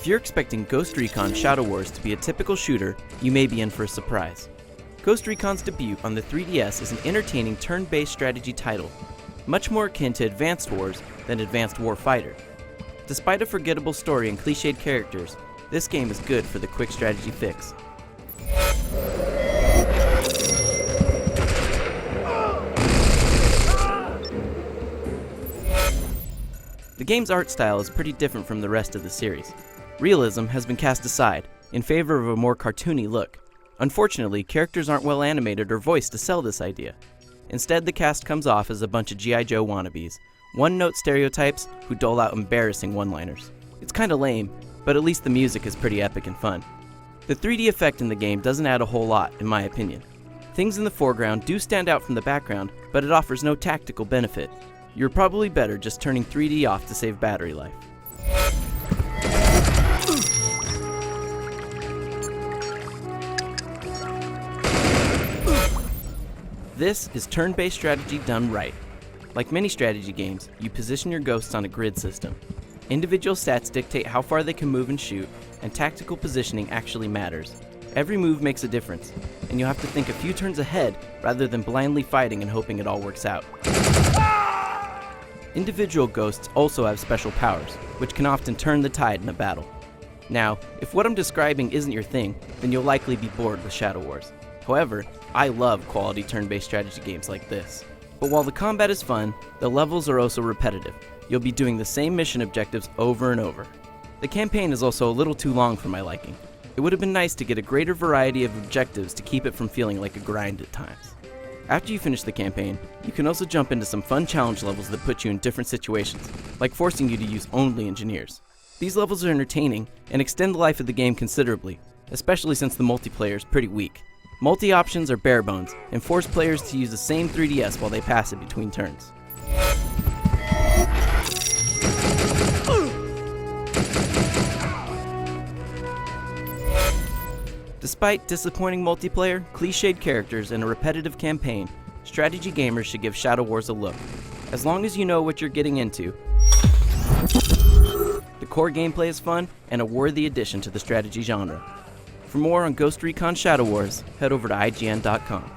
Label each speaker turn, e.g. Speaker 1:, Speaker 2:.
Speaker 1: If you're expecting Ghost Recon Shadow Wars to be a typical shooter, you may be in for a surprise. Ghost Recon's debut on the 3DS is an entertaining turn-based strategy title, much more akin to Advanced Wars than Advanced Warfighter. Despite a forgettable story and cliched characters, this game is good for the quick strategy fix. The game's art style is pretty different from the rest of the series. Realism has been cast aside in favor of a more cartoony look. Unfortunately, characters aren't well animated or voiced to sell this idea. Instead, the cast comes off as a bunch of G.I. Joe wannabes, one-note stereotypes who dole out embarrassing one-liners. It's kinda lame, but at least the music is pretty epic and fun. The 3D effect in the game doesn't add a whole lot, in my opinion. Things in the foreground do stand out from the background, but it offers no tactical benefit. You're probably better just turning 3D off to save battery life. This is turn-based strategy done right. Like many strategy games, you position your ghosts on a grid system. Individual stats dictate how far they can move and shoot, and tactical positioning actually matters. Every move makes a difference, and you'll have to think a few turns ahead rather than blindly fighting and hoping it all works out. Individual ghosts also have special powers, which can often turn the tide in a battle. Now, if what I'm describing isn't your thing, then you'll likely be bored with Shadow Wars. However, I love quality turn-based strategy games like this. But while the combat is fun, the levels are also repetitive. You'll be doing the same mission objectives over and over. The campaign is also a little too long for my liking. It would have been nice to get a greater variety of objectives to keep it from feeling like a grind at times. After you finish the campaign, you can also jump into some fun challenge levels that put you in different situations, like forcing you to use only engineers. These levels are entertaining and extend the life of the game considerably, especially since the multiplayer is pretty weak. Multi-options are bare bones, and force players to use the same 3DS while they pass it between turns. Despite disappointing multiplayer, cliched characters, and a repetitive campaign, strategy gamers should give Shadow Wars a look. As long as you know what you're getting into, the core gameplay is fun and a worthy addition to the strategy genre. For more on Ghost Recon Shadow Wars, head over to IGN.com.